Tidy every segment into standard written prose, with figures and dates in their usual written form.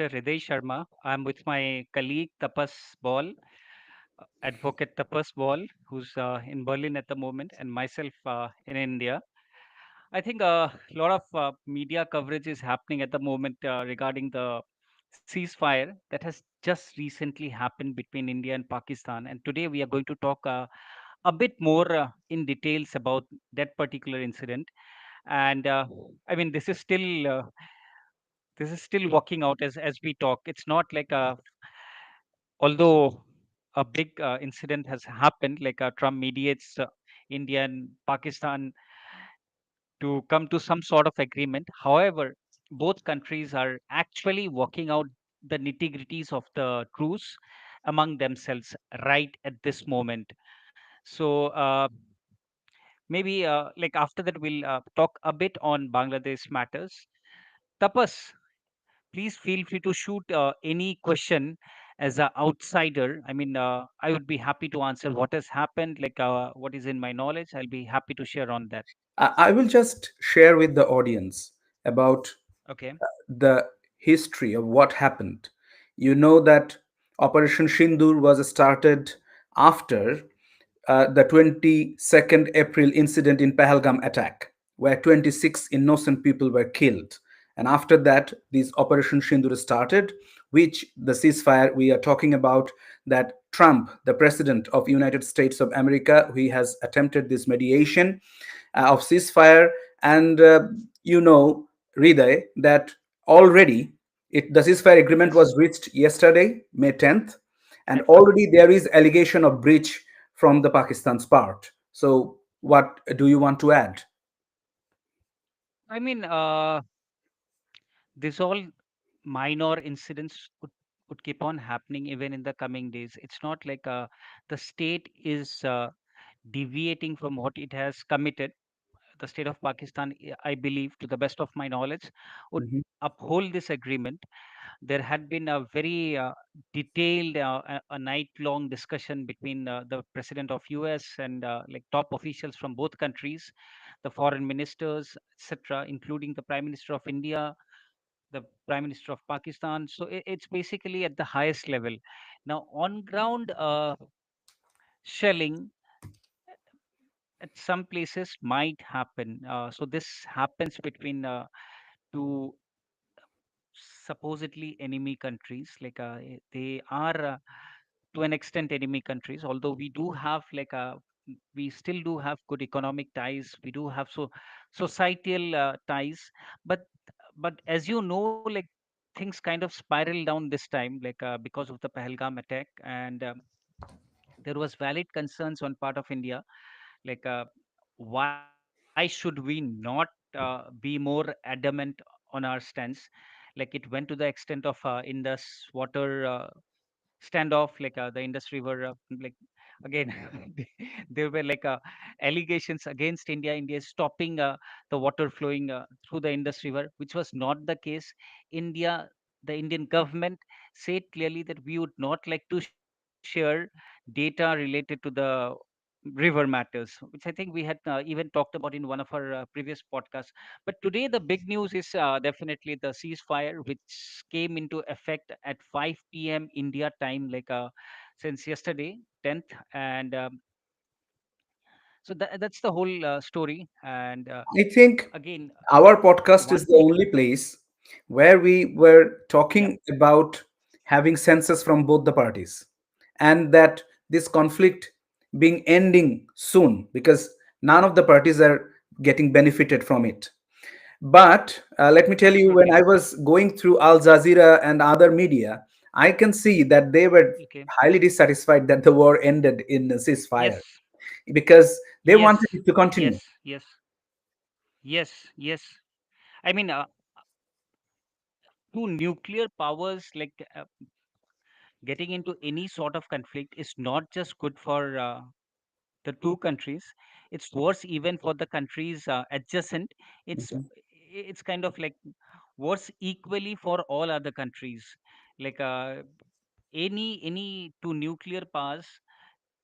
Hriday Sharma. I'm with my colleague Tapas Ball, advocate Tapas Ball, who's in Berlin at the moment, and myself in India. I think a lot of media coverage is happening at the moment regarding the ceasefire that has just recently happened between India and Pakistan. And today we are going to talk a bit more in details about that particular incident. And I mean, this is still working out as we talk. It's not like although a big incident has happened, like Trump mediates India and Pakistan to come to some sort of agreement. However, both countries are actually working out the nitty gritties of the truce among themselves right at this moment. So maybe like after that, we'll talk a bit on Bangladesh matters. Tapas, please feel free to shoot any question as an outsider. I mean, I would be happy to answer what has happened, like what is in my knowledge. I'll be happy to share on that. I will just share with the audience about Okay. the history of what happened. You know that Operation Sindoor was started after the 22nd April incident in Pahalgam attack, where 26 innocent people were killed. And after that, this Operation Sindoor started, which the ceasefire we are talking about, that Trump, the president of United States of America, he has attempted this mediation of ceasefire. And you know, Hriday, that already the ceasefire agreement Yes. was reached yesterday, May 10th, and That's right. already there is allegation of breach from the Pakistan's part. So, what do you want to add? I mean, this all minor incidents would keep on happening even in the coming days. It's not like the state is deviating from what it has committed. The state of Pakistan, I believe, to the best of my knowledge, would Mhm. uphold this agreement. There had been a very detailed a night-long discussion between the president of US and like top officials from both countries, the foreign ministers, etc., including the Prime Minister of India, the Prime Minister of Pakistan. So it's basically at the highest level. Now, on ground shelling at some places might happen. So this happens between two supposedly enemy countries. Like they are to an extent enemy countries. Although we do have like we still do have good economic ties. We do have societal ties, but as you know, like things kind of spiral down this time, like because of the Pahalgam attack, and there was valid concerns on part of India, like why should we not be more adamant on our stance? Like it went to the extent of Indus water standoff, like the Indus River, like again, there were like allegations against India. India is stopping the water flowing through the Indus River, which was not the case. India, the Indian government said clearly that we would not like to share data related to the river matters, which I think we had even talked about in one of our previous podcasts. But today, the big news is definitely the ceasefire, which came into effect at 5 p.m. India time, like since yesterday, 10th. And so that's the whole story. And I think again, our podcast is one the thing, only place where we were yeah, talking about having census from both the parties, and that this conflict being ending soon, because none of the parties are getting benefited from it. But let me tell you, when absolutely. I was going through Al Jazeera and other media, I can see that they were Okay. highly dissatisfied that the war ended in a ceasefire, Yes, because they yes, wanted it to continue. yes, yes, yes, yes. I mean, two nuclear powers like getting into any sort of conflict is not just good for the two countries. It's worse even for the countries adjacent. it's Mhm. it's kind of like worse equally for all other countries, like any two nuclear powers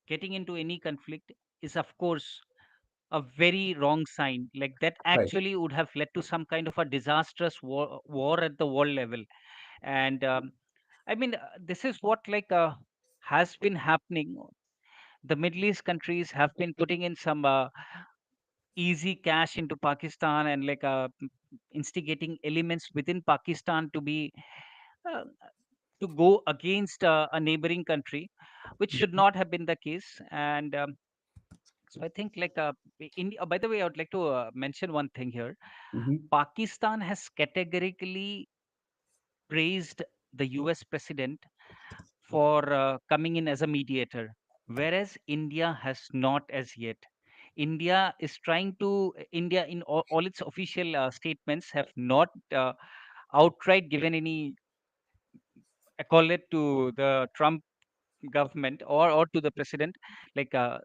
getting into any conflict is of course a very wrong sign. Like that Right. actually would have led to some kind of a disastrous war at the world level. And I mean, this is what has been happening. The Middle East countries have been putting in some easy cash into Pakistan, and instigating elements within Pakistan to be uh, to go against a neighboring country, which should not have been the case. And so I think by the way, I would like to mention one thing here. Mhm. Pakistan has categorically praised the US president for coming in as a mediator, whereas India has not as yet. India in all its official statements have not outright given any accolade to the Trump government, or to the president,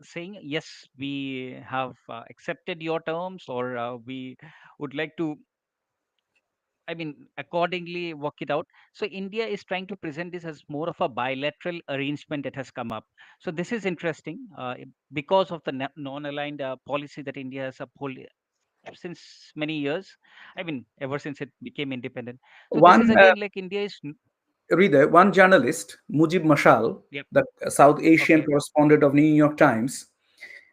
saying yes, we have accepted your terms, or we would like to, I mean, accordingly work it out. So India is trying to present this as more of a bilateral arrangement that has come up. So this is interesting because of the non-aligned policy that India has upheld since many years. I mean, ever since it became independent. So this is One again like India is. reader, one journalist, Mujib Mashal, Yep. the South Asian Okay. correspondent of New York Times,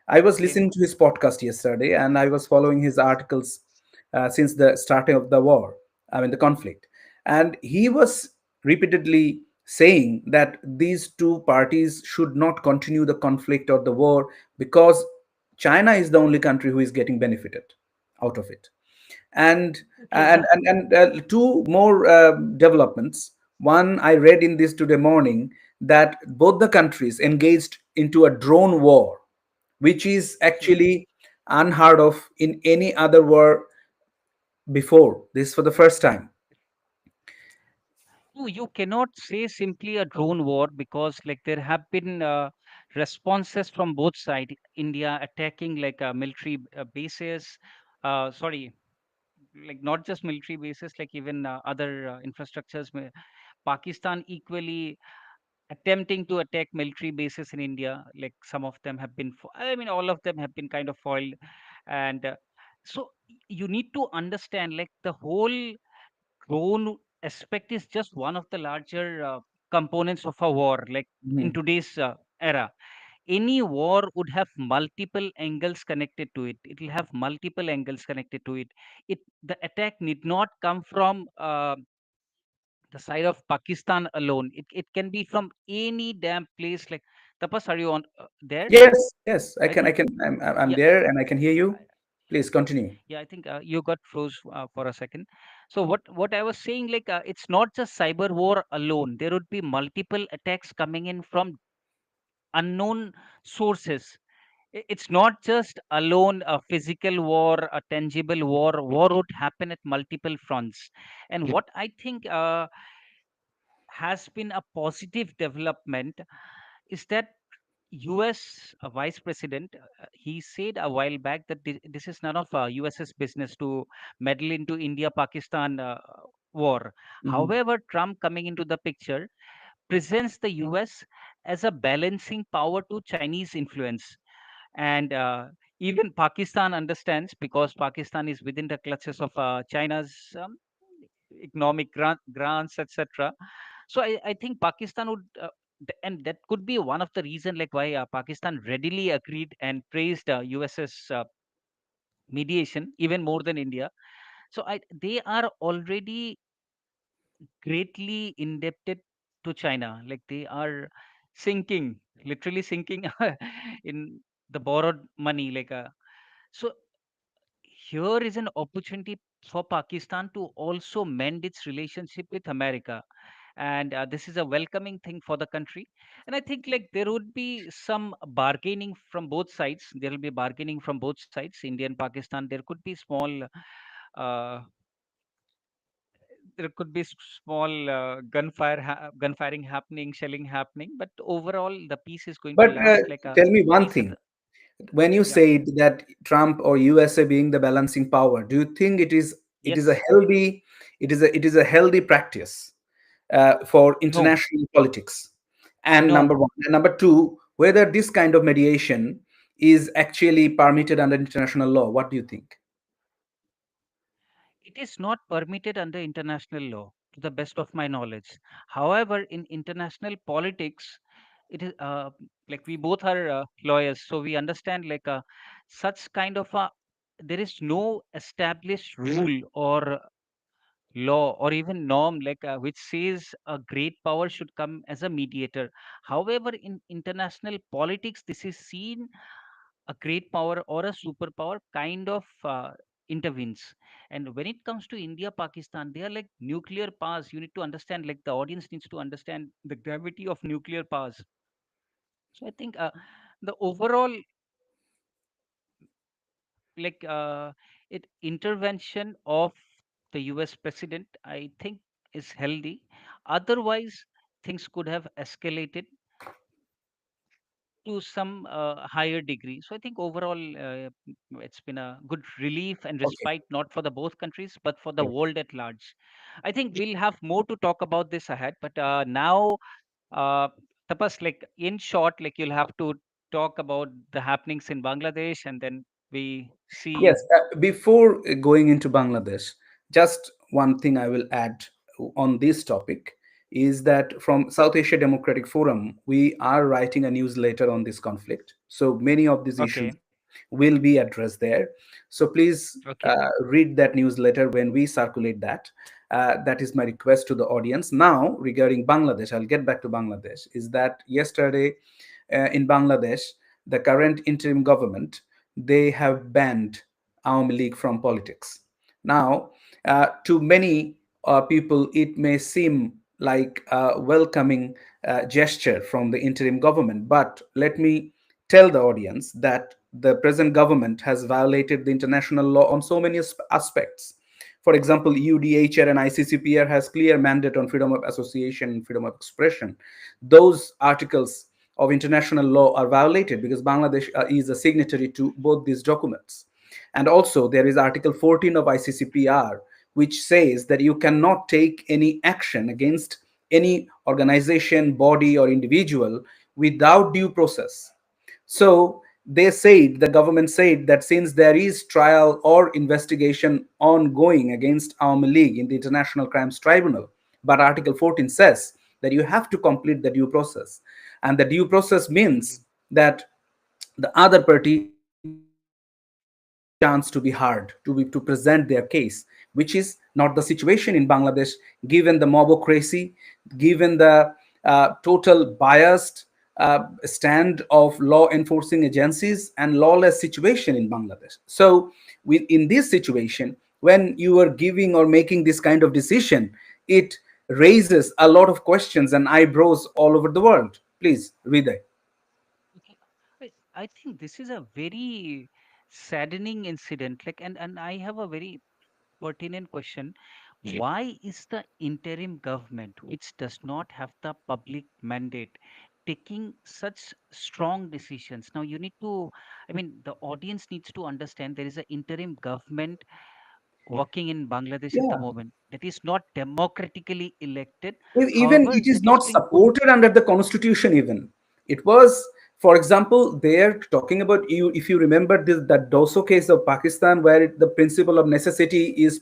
I was Okay. listening to his podcast yesterday, and I was following his articles since the starting of the war, I mean, the conflict. And he was repeatedly saying that these two parties should not continue the conflict or the war because China is the only country who is getting benefited out of it. And Okay. Yeah. two more developments. One, I read in this today morning that both the countries engaged into a drone war, which is Okay. actually unheard of in any other war before. This for the first time. No, you cannot say simply a drone war, because there have been responses from both sides. India attacking military bases. Sorry, not just military bases, even other infrastructures. Pakistan equally attempting to attack military bases in India. Like some of them have been, I mean, all of them have been kind of foiled, and so you need to understand the whole drone aspect is just one of the larger components of a war. Like in Mhm. today's era, any war would have multiple angles connected to it. It will have multiple angles connected to it. The attack need not come from the side of Pakistan alone. It can be from any damn place. Like, Tapas, are you on there? Yes, yes, I I can. I think, can. I'm yeah, there, and I can hear you. I- Please continue. yeah. I think you got froze for a second. So what I was saying, it's not just cyber war alone. There would be multiple attacks coming in from unknown sources. It's not just alone a physical war, a tangible war. War would happen at multiple fronts. And what I think has been a positive development is that US Vice President, he said a while back that this is none of US's business to meddle into India-Pakistan war. Mhm. However, Trump coming into the picture presents the US as a balancing power to Chinese influence. And even Pakistan understands, because Pakistan is within the clutches of China's economic grants, etc. So I think Pakistan would, and that could be one of the reason why Pakistan readily agreed and praised US's mediation even more than India. So they are already greatly indebted to China. Like they are sinking, literally sinking in the borrowed money. So here is an opportunity for Pakistan to also mend its relationship with America, and this is a welcoming thing for the country. And I think there would be some bargaining from both sides. There will be bargaining from both sides, India and Pakistan. There could be small, uh, there could be small gunfiring happening, shelling happening, but overall the peace is going to But last. Like a tell me one peace at thing. the, When you yeah. said that Trump or USA being the balancing power, do you think it is a Yes. healthy it is a healthy practice for No. international politics? And number No. one, and number two, whether this kind of mediation is actually permitted under international law? What do you think? It is not permitted under international law. to the best of my knowledge. However, in international politics, it is like we both are lawyers, so we understand like such kind of a there is no established rule or law or even norm which says a great power should come as a mediator. However, in international politics, this is seen a great power or a superpower kind of intervenes. And when it comes to India, Pakistan, they are like nuclear powers. You need to understand, like the audience needs to understand the gravity of nuclear powers. So I think the overall like it intervention of the US president, I think, is healthy. Otherwise, things could have escalated to some higher degree. So I think overall, it's been a good relief and Okay. respite, not for the both countries, but for the Yeah. world at large. I think we'll have more to talk about this ahead, but now, uh, Tapas, like in short, like you'll have to talk about the happenings in Bangladesh, and then we Yes, see. before going into Bangladesh, just one thing I will add on this topic is that from South Asia Democratic Forum, we are writing a newsletter on this conflict. So many of these Okay, issues will be addressed there. So please okay, read that newsletter when we circulate that. That is my request to the audience. Now, regarding Bangladesh, I'll get back to Bangladesh. Is that yesterday in Bangladesh, the current interim government, they have banned Awami League from politics. Now, to many people, it may seem like a welcoming gesture from the interim government, but let me tell the audience that the present government has violated the international law on so many aspects. For example, UDHR and ICCPR has clear mandate on freedom of association and freedom of expression. Those articles of international law are violated because Bangladesh is a signatory to both these documents. And also, there is Article 14 of ICCPR, which says that you cannot take any action against any organization, body, or individual without due process. So they said, the government said that since there is trial or investigation ongoing against Awami League in the International Crimes Tribunal, but Article 14 says that you have to complete the due process. And the due process absolutely, means that the other party have a chance to be heard, to present their case, which is not the situation in Bangladesh, given the mobocracy, given the total biased stand of law enforcing agencies and lawless situation in Bangladesh. So, in this situation, when you are giving or making this kind of decision, it raises a lot of questions and eyebrows all over the world. Please, Hriday. okay. I think this is a very saddening incident. Like, and I have a very pertinent question. Why is the interim government, which does not have the public mandate, taking such strong decisions? Now, you need to, I mean, the audience needs to understand there is an interim government working in Bangladesh at the Yeah. moment that is not democratically elected. Even However, it is that is not being put. supported under the constitution. Even it was, for example, they're talking about, you if you remember this, that doso case of Pakistan, where the principle of necessity is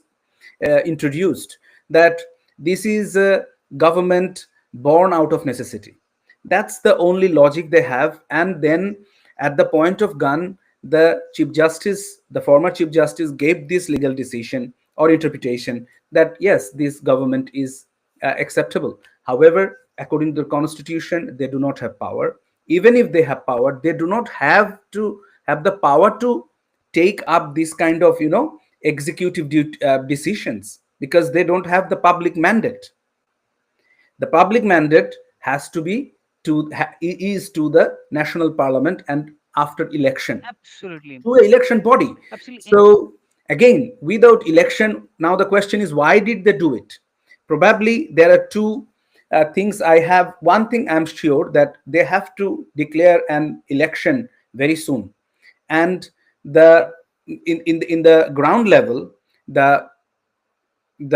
introduced, that this is a government born out of necessity. That's the only logic they have. And then at the point of gun, the chief justice, the former chief justice, gave this legal decision or interpretation that yes, this government is acceptable. However, according to the constitution, they do not have power. Even if they have power, they do not have the power to take up this kind of executive decisions, because they don't have the public mandate. The public mandate has to be is to the national parliament, and after election Absolutely, to an election body. absolutely. So again, without election, now the question is, why did they do it? Probably there are two things. I have one thing I'm sure, that they have to declare an election very soon, and the in the ground level, the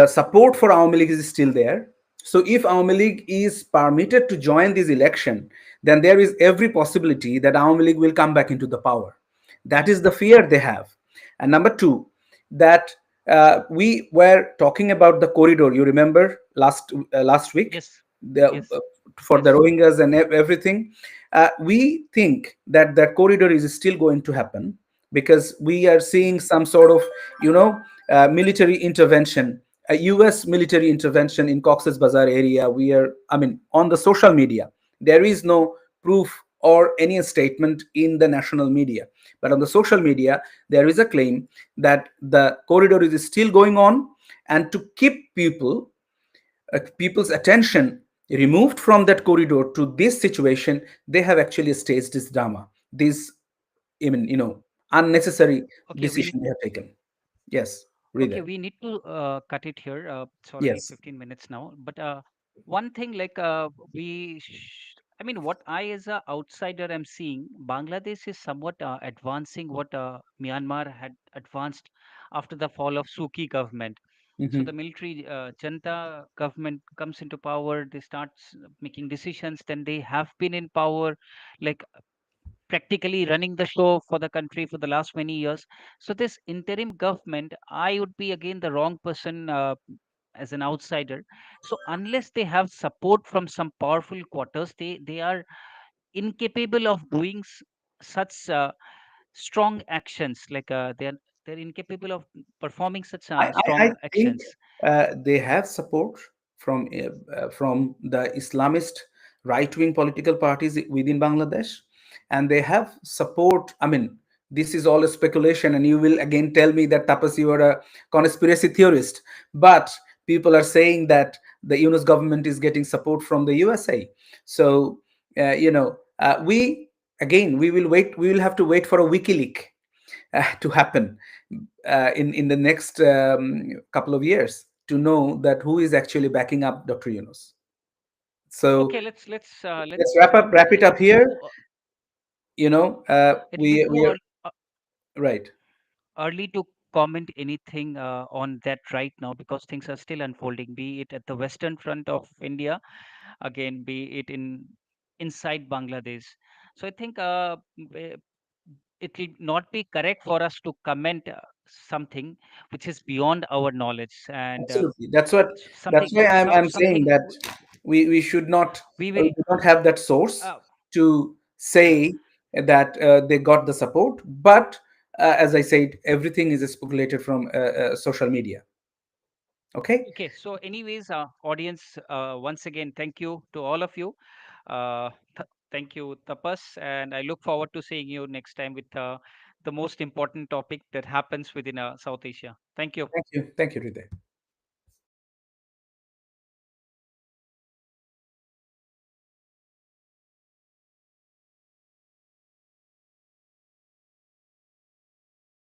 support for Awami League is still there. So if Awami League is permitted to join this election, then there is every possibility that Awami League will come back into the power. That is the fear they have. And number two, that We were talking about the corridor. You remember last week, Yes, the yes, for the yes. Rohingyas and everything. We think that that corridor is still going to happen because we are seeing Okay, some sort of, you know, military intervention, a U.S. military intervention in Cox's Bazar area. We are, I mean, on the social media, there is no proof or any statement in the national media, but on the social media there is a claim that the corridor is still going on, and to keep people's attention removed from that corridor to this situation, they have actually staged this drama, this, even, you know, unnecessary okay. We decision they have taken. Yes, read Okay, it. we need to cut it here. It's already Yes. 15 minutes now. But one thing, like I mean, what I as a outsider am seeing, Bangladesh is somewhat advancing what Myanmar had advanced after the fall of Suki government. So Hmm. the military Janta government comes into power, they start making decisions, then they have been in power, like practically running the show for the country for the last many years. So this interim government, I would be again the wrong person as an outsider. So unless they have support from some powerful quarters, they are incapable of doing such strong actions. Like they're incapable of performing such I strong think actions. they have support from the Islamist right wing political parties within Bangladesh, and they have support. I mean, this is all a speculation, and you will again tell me that Tapas, you are a conspiracy theorist. But people are saying that the Yunus government is getting support from the USA. So, we again we will wait. We will have to wait for a WikiLeaks to happen in the next couple of years to know that who is actually backing up Dr. Yunus. So Okay, let's let's wrap it up it'll be here. too it'll be We too are right. early to comment anything on that right now because things are still unfolding, be it at the western front of India, again, be it inside Bangladesh. So I think it will not be correct for us to comment something which is beyond our knowledge, and Absolutely. That's something why I'm saying something that we should not, we or will we do not have that source uh, to yeah. say that they got the support. But as I said, everything is speculated from social media. Okay. Okay, so anyways, audience, once again, thank you to all of you. Thank you, Tapas, and I look forward to seeing you next time with the most important topic that happens within South Asia. Thank you. Thank you. Thank you, Hriday.